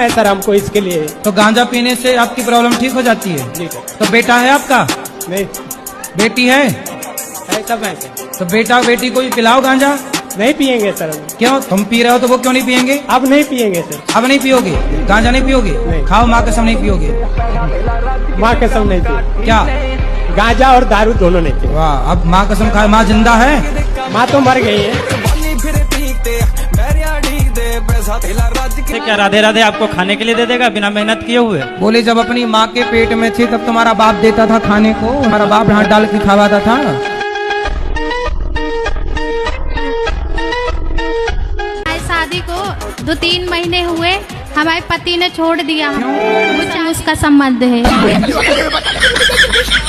है सर हमको इसके लिए। तो गांजा पीने से आपकी प्रॉब्लम ठीक हो जाती है? जी सर। तो बेटा है आपका? नहीं बेटी है? सब है। तो बेटा बेटी को भी पिलाओ गांजा। नहीं पियेंगे सर हम। क्यों? तुम पी रहे हो तो वो क्यों नहीं पियेंगे? अब नहीं पियेंगे सर। अब नहीं पियोगे? गांजा नहीं पियोगे? नहीं। खाओ माँ कसम नहीं पियोगे? माँ कसम नहीं पिए। क्या? गांजा और दारू दोनों नहीं पिए। वाह, अब माँ कसम खाए। माँ जिंदा है? माँ तो मर गई है। क्या राधे राधे आपको खाने के लिए दे देगा बिना मेहनत किए हुए? बोले जब अपनी माँ के पेट में थे तब तुम्हारा बाप देता था खाने को, हमारा बाप हाथ डाल के खवाता था। शादी को 2-3 महीने हुए, हमारे पति ने छोड़ दिया। मुझसे उसका संबंध है।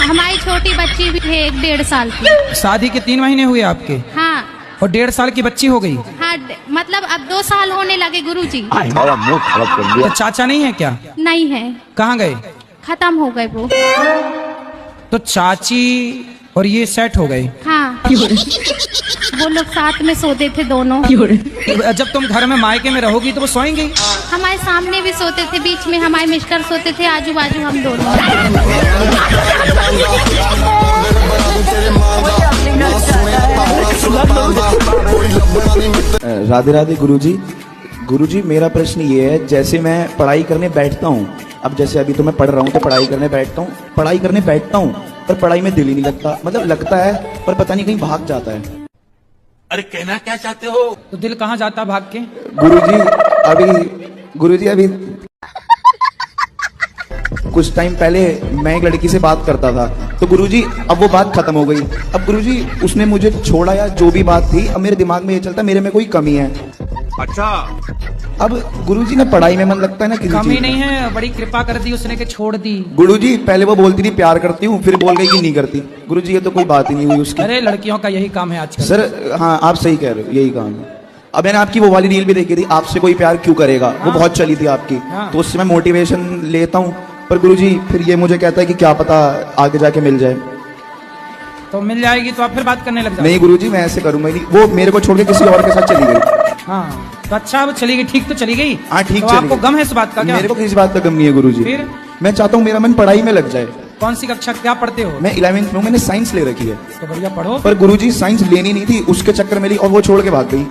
हमारी छोटी बच्ची भी है 1-1.5 साल की। शादी के 3 महीने हुए आपके? हाँ। और 1.5 साल की बच्ची हो गई? हाँ, मतलब अब 2 साल होने लगे गुरुजी। तो चाचा नहीं है क्या? नहीं है। कहाँ गए? खत्म हो गए वो। तो चाची और ये सेट हो गए? हाँ। वो लोग साथ में सोते थे दोनों। जब तुम घर में मायके में रहोगी तो वो सोएंगे? हमारे सामने भी सोते थे, बीच में हमारे मिस्टर सोते थे, आजू बाजू हम दोनों। राधे राधे गुरुजी। गुरुजी मेरा प्रश्न ये है, जैसे मैं पढ़ाई करने बैठता हूँ, अब जैसे अभी तो मैं पढ़ रहा हूँ तो पढ़ाई करने बैठता हूँ पर पढ़ाई में दिल ही नहीं लगता, मतलब लगता है पर पता नहीं कहीं भाग जाता है। अरे कहना क्या चाहते हो? तो दिल कहाँ जाता भाग के? गुरुजी अभी कुछ टाइम पहले मैं एक लड़की से बात करता था, तो गुरुजी अब वो बात खत्म हो गई। अब गुरुजी उसने मुझे छोड़ा या जो भी बात थी, अब मेरे दिमाग में ये चलता मेरे में कोई कमी है। अच्छा। अब गुरुजी ने पढ़ाई में मन लगता है ना, किसी कमी चीज नहीं है, बड़ी कृपा कर दी उसने के छोड़ दी। गुरुजी पहले वो बोलती थी प्यार करती हूँ, फिर बोल गई कि नहीं करती। गुरुजी ये तो कोई बात ही नहीं हुई उसकी। अरे लड़कियों का यही काम है आजकल। सर हाँ आप सही कह रहे हो, यही काम है। अब मैंने आपकी वो वाली रील भी देखी थी, आपसे कोई प्यार क्यों करेगा, वो बहुत चली थी आपकी। तो उससे मैं मोटिवेशन लेता हूँ, पर गुरुजी फिर ये मुझे कहता है कि क्या पता आगे जाके मिल जाए। तो मिल जाएगी तो आप फिर बात करने लग जाओ। नहीं गुरुजी मैं ऐसे करूंगा ही नहीं, वो मेरे को छोड़ के किसी और के साथ चली गई। हाँ तो अच्छा वो चली गई, ठीक तो चली गई। हाँ ठीक तो चली आपको गई। गम है इस बात का क्या? मेरे को किसी बात का गम नहीं है गुरुजी। फिर मैं चाहता हूँ मेरा मन पढ़ाई में लग जाए। कौन सी कक्षा क्या पढ़ते हो? मैं 11th में, मैंने साइंस ले रखी है। तो बढ़िया पढ़ो। पर गुरुजी साइंस लेनी नहीं थी, उसके चक्कर में ली और वो छोड़ के भाग गई।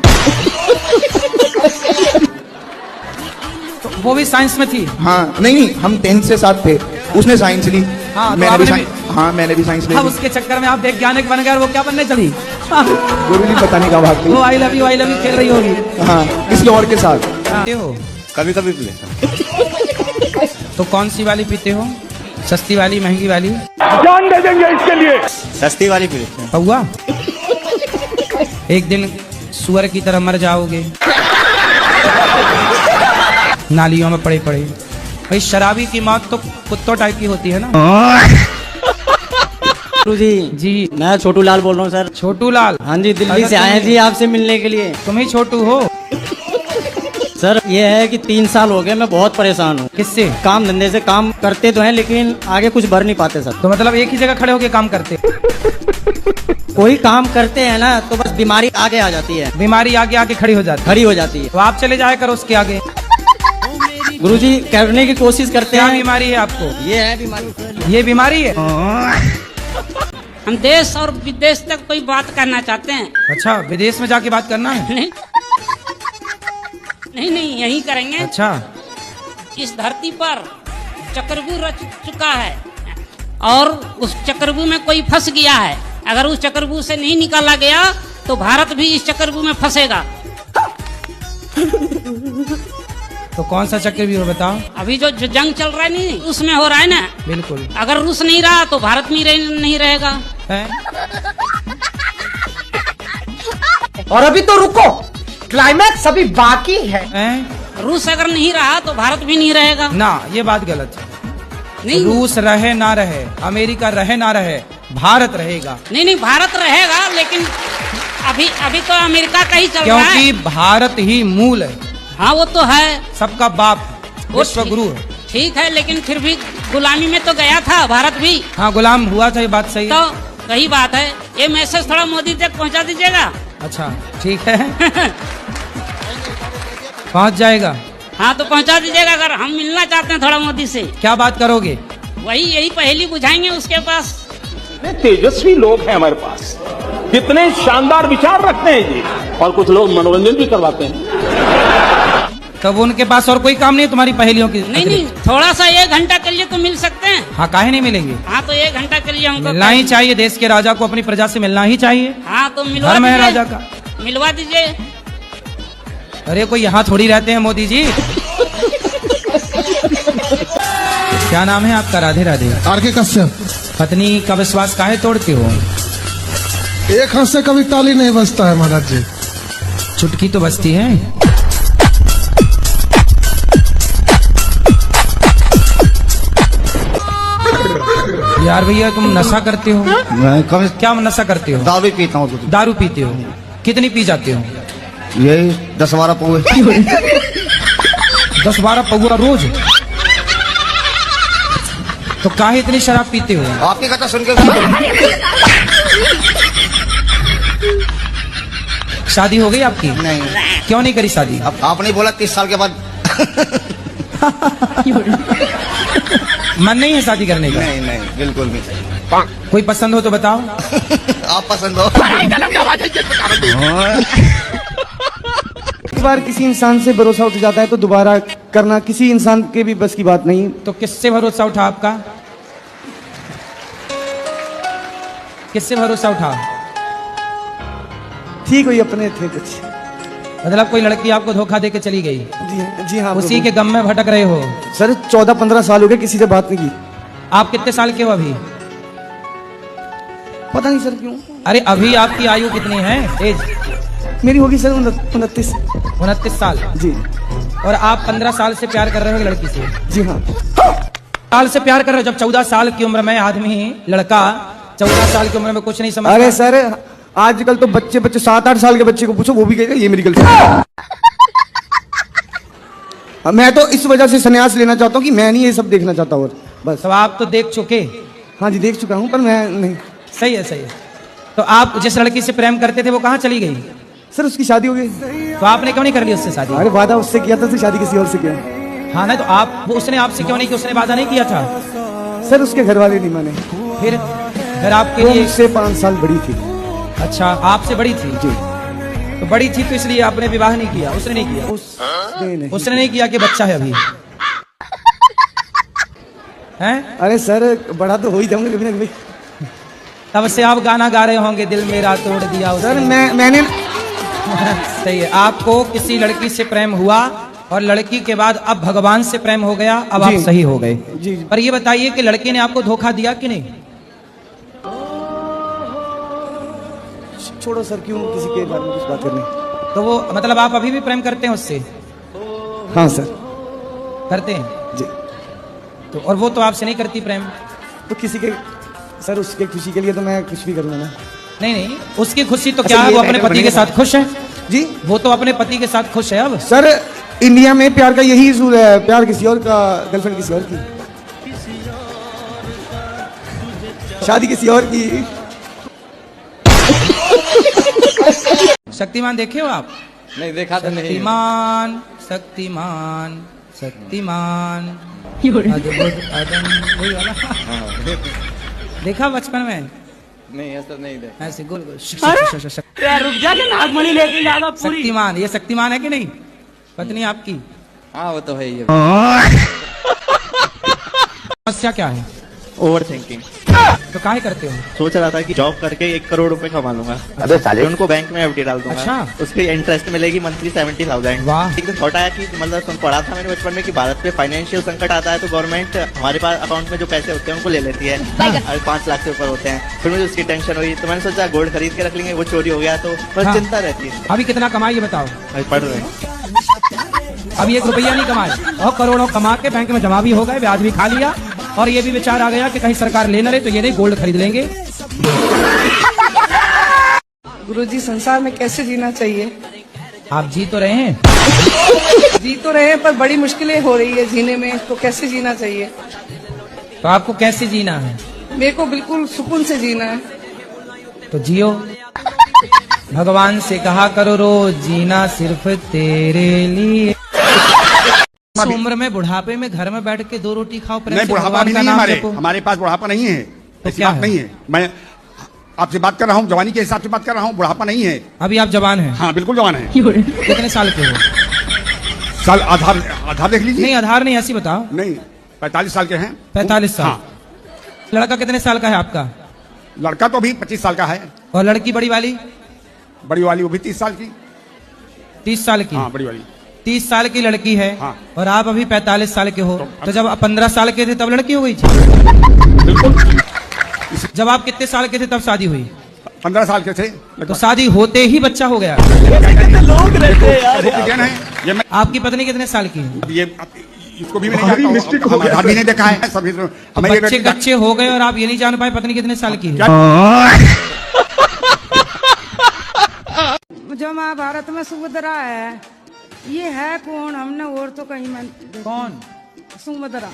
तो वो भी साइंस में थी? हाँ नहीं हम 10th से साथ थे, उसने साइंस ली। हाँ, तो मैंने आपने भी भी- हाँ मैंने भी साइंस ली। हाँ उसके चक्कर में आप वैज्ञानिक बन गए और वो क्या बनने चली? गुरुजी पता नहीं कहाँ भाग वो गई। आई लव यू खेल रही होगी। हाँ किसी और के साथ। पीते हो? कभी कभी पी लेता। तो कौन सी वाली पीते हो? सस्ती वाली, महंगी वाली? जान दे देंगे इसके लिए। सस्ती वाली पी लेते हैं। हुआ एक दिन सुअर की तरह मर जाओगे नालियों में पड़े पड़े। भाई शराबी की मौत तो कुत्तों टाइप की होती है ना। जी जी मैं छोटू लाल बोल रहा हूँ सर। छोटू लाल? हाँ जी, दिल्ली अगर से आए हैं तुम- जी आपसे मिलने के लिए। तुम ही छोटू हो? सर ये है कि 3 साल हो गए, मैं बहुत परेशान हूँ। किससे? काम धंधे से, काम करते तो हैं लेकिन आगे कुछ बढ़ नहीं पाते सर। तो मतलब एक ही जगह खड़े होके काम करते? कोई काम करते हैं ना तो बस बीमारी आगे आ जाती है, बीमारी आगे आके खड़ी हो जाती है। खड़ी हो जाती है। तो आप चले जाया करो उसके आगे। गुरुजी करने की कोशिश करते क्या हैं। बीमारी है आपको? ये है बीमारी। ये बीमारी है? हम देश और विदेश तक कोई बात करना चाहते हैं। अच्छा विदेश में जाके बात करना है? नहीं नहीं नहीं यही करेंगे। अच्छा इस धरती पर चक्रव्यूह रच चुका है और उस चक्रव्यूह में कोई फंस गया है। अगर उस चक्रव्यूह से नहीं निकाला गया तो भारत भी इस चक्रव्यूह में फंसेगा। तो कौन सा चक्रव्यूह बताओ? अभी जो जंग चल रहा है नहीं उसमें हो रहा है ना। बिल्कुल। अगर रूस नहीं रहा तो भारत भी नहीं रहेगा। है? और अभी तो रुको, क्लाइमैक्स अभी बाकी है। रूस अगर नहीं रहा तो भारत भी नहीं रहेगा। ना ये बात गलत है। नहीं रूस रहे ना रहे, अमेरिका रहे ना रहे, भारत रहेगा। नहीं नहीं भारत रहेगा, लेकिन अभी तो अमेरिका का ही चल रहा है। क्योंकि भारत ही मूल है। हाँ वो तो है, सबका बाप, वो विश्व गुरु है। ठीक है, लेकिन फिर भी गुलामी में तो गया था भारत भी। हाँ गुलाम हुआ था, ये बात सही है। तो वही बात है। ये मैसेज थोड़ा मोदी तक पहुंचा दीजिएगा। अच्छा ठीक है। पहुंच जाएगा। हाँ तो पहुंचा दीजिएगा। अगर हम मिलना चाहते हैं थोड़ा मोदी से, क्या बात करोगे? वही यही पहेली बुझाएंगे उसके पास। इतने तेजस्वी लोग हैं हमारे पास, कितने शानदार विचार रखते हैं जी, और कुछ लोग मनोरंजन भी करवाते हैं। तब उनके पास और कोई काम नहीं है तुम्हारी पहेलियों की? नहीं, थोड़ा सा 1 घंटा के लिए तो मिल सकते हैं। हाँ, काहे नहीं मिलेंगे? हाँ तो 1 घंटा के लिए हमको मिलना ही चाहिए। देश के राजा को अपनी प्रजा से मिलना ही चाहिए। हाँ तो मिलवा धर्म है दीजिए। राजा का। मिलवा दीजिए। अरे कोई यहाँ थोड़ी रहते हैं मोदी जी। क्या नाम है आपका? राधे राधे। आरके कश्यप। पत्नी का विश्वास काहे तोड़ते हो? एक हाथ से कभी ताली नहीं बजता है महाराज जी। चुटकी तो बजती है। यार भैया तुम नशा करते हो? मैं कभी क्या नशा करते हो? दारू पीता हूँ। दारू पीते हो? कितनी पी जाते हो? यही 10-12 पौवे। 10-12 पौवा रोज? तो काहे इतनी शराब पीते हो? आपकी कथा सुन के शादी हो गई आपकी? नहीं। क्यों नहीं करी शादी? अब आपने बोला 30 साल के बाद। मन नहीं है शादी करने का? नहीं नहीं, बिल्कुल नहीं। कोई पसंद हो तो बताओ। आप पसंद हो? एक बार किसी इंसान से भरोसा उठ जाता है तो दोबारा करना किसी इंसान के भी बस की बात नहीं। तो किससे भरोसा उठा आपका? किससे भरोसा उठा? ठीक हुई, अपने थे कुछ। मतलब कोई लड़की आपको धोखा दे के चली गई? जी हाँ। उसी के गम में भटक रहे हो? सर 14-15 साल हो गए किसी से बात नहीं की। आप कितने साल के हो अभी? पता नहीं सर क्यों। अरे अभी आपकी आयु कितनी है? एज मेरी होगी सर 29। 29 साल। जी। और आप 15 साल से प्यार कर रहे हो लड़की से? जी हाँ। साल से प्यार कर रहे हो? जब 14 साल की उम्र में आदमी, लड़का 14 साल की उम्र में कुछ नहीं समझता। अरे सर आजकल तो बच्चे 7-8 साल के बच्चे को पूछो वो भी कहेगा ये मेरी गलती है। मैं तो इस वजह से संन्यास लेना चाहता हूँ कि मैं नहीं ये सब देखना चाहता और बस। तो आप तो देख चुके? हाँ जी देख चुका हूँ, पर मैं नहीं। सही है, सही है। तो आप जिस लड़की से प्रेम करते थे वो कहाँ चली गई? सर उसकी शादी हो गई। तो आपने क्यों नहीं कर ली उससे शादी? अरे वादा उससे किया था तो शादी किसी और से किया। हाँ ना, तो आप उसने आपसे क्यों नहीं किया? उसने वादा नहीं किया था? सर उसके घर वाले नहीं माने। फिर आपके वो लिए? मुझसे 5 साल बड़ी थी। अच्छा, आपसे बड़ी थी? जी। तो बड़ी थी तो इसलिए आपने विवाह नहीं किया? उसने नहीं किया? उसने नहीं किया कि बच्चा है अभी? हैं? अरे सर बड़ा तो हो ही जाऊंगा कभी ना कभी। तब से आप गाना गा रहे होंगे, दिल मेरा तोड़ दिया उसने। सर मैंने सही है। आपको किसी लड़की से प्रेम हुआ और लड़की के बाद अब भगवान से प्रेम हो गया, अब आप सही हो गए। जी। पर ये बताइए कि लड़के ने आपको धोखा दिया कि नहीं? छोड़ो सर, क्यों किसी के बारे में कुछ बात करनी। तो वो मतलब आप अभी भी प्रेम करते हैं उससे? हाँ सर करते हैं जी। तो और वो तो आपसे नहीं करती प्रेम? तो किसी के सर उसके खुशी के लिए तो मैं कुछ भी करूँगा ना। नहीं नहीं, उसकी खुशी तो अच्छा, क्या है, ये वो अपने टाइटल पति के बनेगा साथ खुश है जी। वो तो अपने पति के साथ खुश है अब। सर इंडिया में प्यार का यही इशू है, प्यार किसी और का, गर्लफ्रेंड किसी और की, शादी किसी और की। शक्तिमान देखे हो आप? नहीं देखा तो नहीं। शक्तिमान शक्तिमान शक्तिमान अद्भुत अदम्य, वही वाला। देखा बचपन में? नहीं ऐसा नहीं देखा। ऐसे गोल गोल रुक जा के नागमणि लेके जाना पूरी। शक्तिमान, ये शक्तिमान है कि नहीं? पत्नी आपकी? हाँ वो तो है ही। समस्या क्या है? Over thinking. तो काहे करते हो? सोच रहा था कि जॉब करके 1 करोड़ रुपए कमा लूंगा। अबे साले उनको बैंक में एफडी डाल दूंगा। अच्छा। उसकी इंटरेस्ट मिलेगी मंथली 70,000। वाह। एक थॉट आया कि मतलब पढ़ा था मैंने बचपन में कि भारत में फाइनेंशियल संकट आता है तो गवर्नमेंट हमारे पास अकाउंट में जो पैसे होते हैं उनको ले लेती है। और 5 लाख से ऊपर होते हैं। फिर मुझे उसकी टेंशन हुई तो मैंने सोचा गोल्ड खरीद के रख लेंगे, वो चोरी हो गया तो बस हाँ। चिंता रहती है। अभी कितना कमाए ये बताओ? अभी पढ़ रहे हैं। अभी 1 रुपया नहीं कमाए और करोड़ों कमा के बैंक में जमा भी हो गए, ब्याज भी खा लिया, और ये भी विचार आ गया कि कहीं सरकार ले न रहे तो ये नहीं गोल्ड खरीद लेंगे। गुरुजी संसार में कैसे जीना चाहिए? आप जी तो रहे हैं? जी तो रहे हैं पर बड़ी मुश्किलें हो रही है जीने में, तो कैसे जीना चाहिए? तो आपको कैसे जीना है? मेरे को बिल्कुल सुकून से जीना है। तो जियो। भगवान से कहा करो रोज जीना सिर्फ तेरे लिए। इस उम्र में बुढ़ापे में घर में बैठ के 2 रोटी खाओ, प्रेम नहीं, से बुढ़ापा भगवान भी का नहीं है नाम जपो। हमारे पास बुढ़ापा नहीं है, ऐसी क्या बात है? नहीं है। मैं आपसे बात कर रहा हूँ, जवानी के हिसाब से बात कर रहा हूँ, बुढ़ापा नहीं है। अभी आप जवान हैं? हाँ बिल्कुल जवान है। कितने साल के हो? साल आधार देख लीजिए। नहीं आधार नहीं, ऐसी बताओ। नहीं 45 साल के हैं। 45 साल। हाँ। लड़का कितने साल का है आपका? लड़का तो अभी 25 साल का है। और लड़की बड़ी वाली? बड़ी वाली वो भी 30 साल की। 30 साल की? हाँ बड़ी वाली 30 साल की लड़की है। हाँ। और आप अभी 45 साल के हो, तो जब आप 15 साल के थे तब लड़की हो गई थी? बिल्कुल। जब आप कितने साल के थे तब शादी हुई? 15 साल के थे। तो शादी होते ही बच्चा हो गया। लोग रहते हैं यार। ये मैं आपकी पत्नी कितने साल की है? ये इसको भी मैंने आधार भी नहीं देखा है सभी। हमें बच्चे कच्चे हो गए और आप ये नहीं जान पाए पत्नी कितने साल की है? जो महाभारत में सुभद्रा है, ये है कौन? हमने और तो कहीं में कौन? सुभद्रा।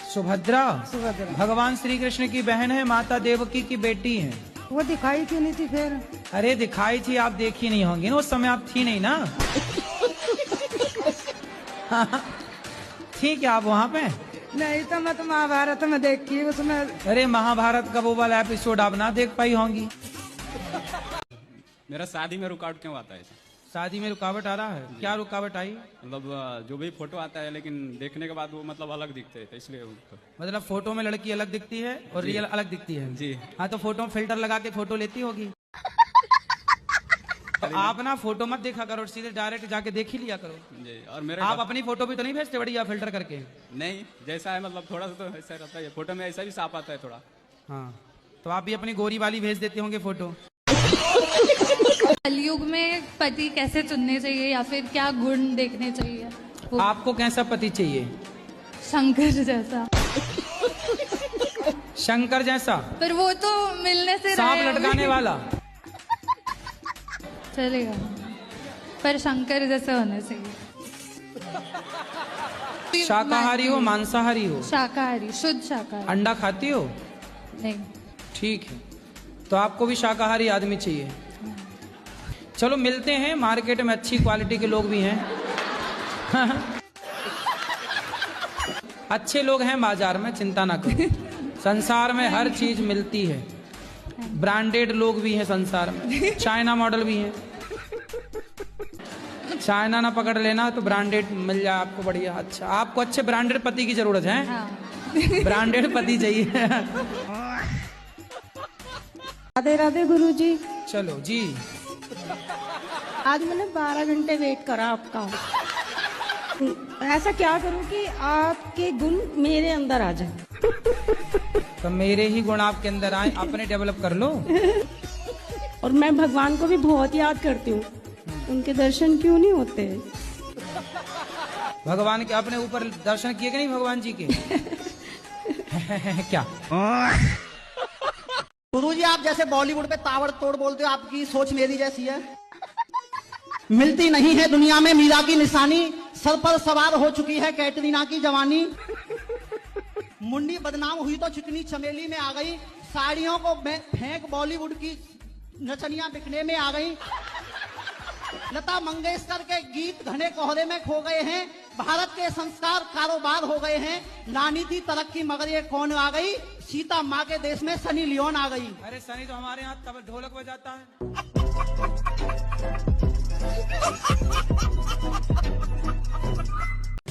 सुभद्रा? सुभद्रा भगवान श्री कृष्ण की बहन है, माता देवकी की बेटी है। वो दिखाई क्यों नहीं थी फिर? अरे दिखाई थी, आप देखी नहीं होंगी ना, उस समय आप थी नहीं ना। थी क्या आप वहाँ पे? नहीं तो मैं तो महाभारत में देखी उसमें। अरे महाभारत का वो वाला एपिसोड आप ना देख पाई होंगी। मेरा शादी में रुकावट क्यों आता है? शादी में रुकावट आ रहा है? क्या रुकावट आई? मतलब जो भी फोटो आता है लेकिन देखने के बाद वो मतलब अलग दिखते हैं, तो इसलिए मतलब फोटो में लड़की अलग दिखती है और रियल अलग दिखती है जी। हाँ, तो फोटो में फिल्टर लगा के फोटो लेती होगी। तो आप ना फोटो मत देखा करो, सीधे डायरेक्ट जाके देख ही लिया करो जी। और मेरे आप अपनी फोटो भी तो नहीं भेजते बढ़िया फिल्टर करके? नहीं, जैसा है मतलब थोड़ा सा तो ऐसा रहता है, फोटो में ऐसा भी साफ आता है थोड़ा। हाँ, तो आप भी अपनी गोरी वाली भेज देते होंगे फोटो। कलयुग में पति कैसे चुनने चाहिए या फिर क्या गुण देखने चाहिए? आपको कैसा पति चाहिए? शंकर जैसा। शंकर जैसा? पर वो तो मिलने से सांप लटकाने वाला चलेगा, पर शंकर जैसा होना चाहिए। शाकाहारी हो मांसाहारी हो? शाकाहारी, शुद्ध शाकाहारी। अंडा खाती हो? नहीं। ठीक है, तो आपको भी शाकाहारी आदमी चाहिए। चलो मिलते हैं, मार्केट में अच्छी क्वालिटी के लोग भी हैं। अच्छे लोग हैं बाजार में, चिंता ना करो। संसार में हर चीज मिलती है। ब्रांडेड लोग भी हैं संसार में, चाइना मॉडल भी हैं। चाइना ना पकड़ लेना तो ब्रांडेड मिल जाए आपको बढ़िया। अच्छा, आपको अच्छे ब्रांडेड पति की जरूरत है? हाँ। ब्रांडेड पति चाहिए। राधे राधे गुरुजी। चलो जी। आज मैंने 12 घंटे वेट करा आपका। ऐसा क्या करूं कि आपके गुण मेरे अंदर आ जाए? तो मेरे ही गुण आपके अंदर आए, अपने डेवलप कर लो। और मैं भगवान को भी बहुत याद करती हूँ, उनके दर्शन क्यों नहीं होते? भगवान के अपने ऊपर दर्शन किए कि नहीं भगवान जी के? क्या गुरुजी, आप जैसे बॉलीवुड पे ताबड़तोड़ बोलते हो, आपकी सोच मेरी जैसी है। मिलती नहीं है दुनिया में मीरा की निशानी, सर पर सवार हो चुकी है कैटरीना की जवानी। मुंडी बदनाम हुई तो चिकनी चमेली में आ गई, साड़ियों को फेंक बॉलीवुड की नचनियां बिकने में आ गई। लता मंगेशकर के गीत घने कोहरे में खो गए हैं, भारत के संस्कार कारोबार हो गए हैं। लानी थी तरक्की मगर ये कौन आ गई, सीता माँ के देश में सनी लियोन आ गई। अरे सनी तो हमारे यहाँ तब ढोलक बजाता है।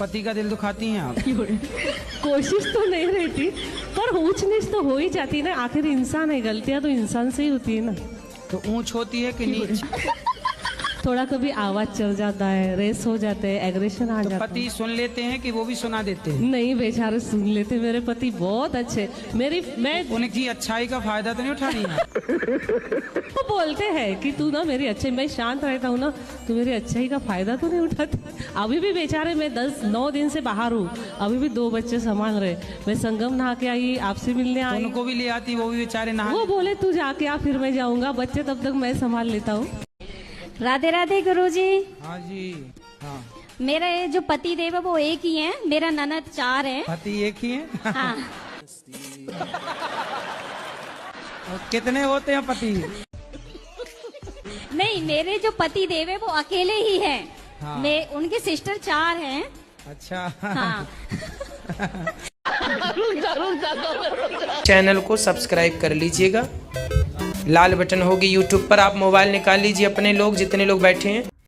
पति का दिल दुखाती हैं आप? कोशिश तो नहीं रहती, पर ऊंच नीच तो हो ही जाती है ना। आखिर इंसान है, गलतियां तो इंसान से ही होती है ना। तो ऊंच होती है कि नीच? थोड़ा कभी आवाज चल जाता है, रेस हो जाते हैं, एग्रेशन आ जाता है। पति सुन लेते हैं कि वो भी सुना देते हैं? नहीं, बेचारे सुन लेते। मेरे पति बहुत अच्छे। मैं उनकी अच्छाई का फायदा तो नहीं उठा रही है? वो बोलते हैं कि तू ना मेरी अच्छाई, मैं शांत रहता हूँ ना, तू मेरी अच्छाई का फायदा तो नहीं उठाती। अभी भी बेचारे मैं 9 दिन से बाहर हूँ, अभी भी 2 बच्चे संभाल रहे। मैं संगम नहा के आई, आपसे मिलने आई। उनको भी ले आती, वो भी बेचारे नहा। वो बोले तू जाके आ, फिर मैं जाऊंगा। बच्चे तब तक मैं संभाल लेता हूँ। राधे राधे गुरुजी। हाँ जी। हाँ, मेरा ये जो पति देव है वो एक ही है, मेरा ननद 4 है। पति एक ही है? हाँ। कितने होते हैं पति? नहीं, मेरे जो पति देव है वो अकेले ही है। हाँ। मैं उनके सिस्टर 4 हैं, अच्छा। हाँ। चैनल को सब्सक्राइब कर लीजिएगा, लाल बटन होगी यूट्यूब पर, आप मोबाइल निकाल लीजिए अपने लोग जितने लोग बैठे हैं।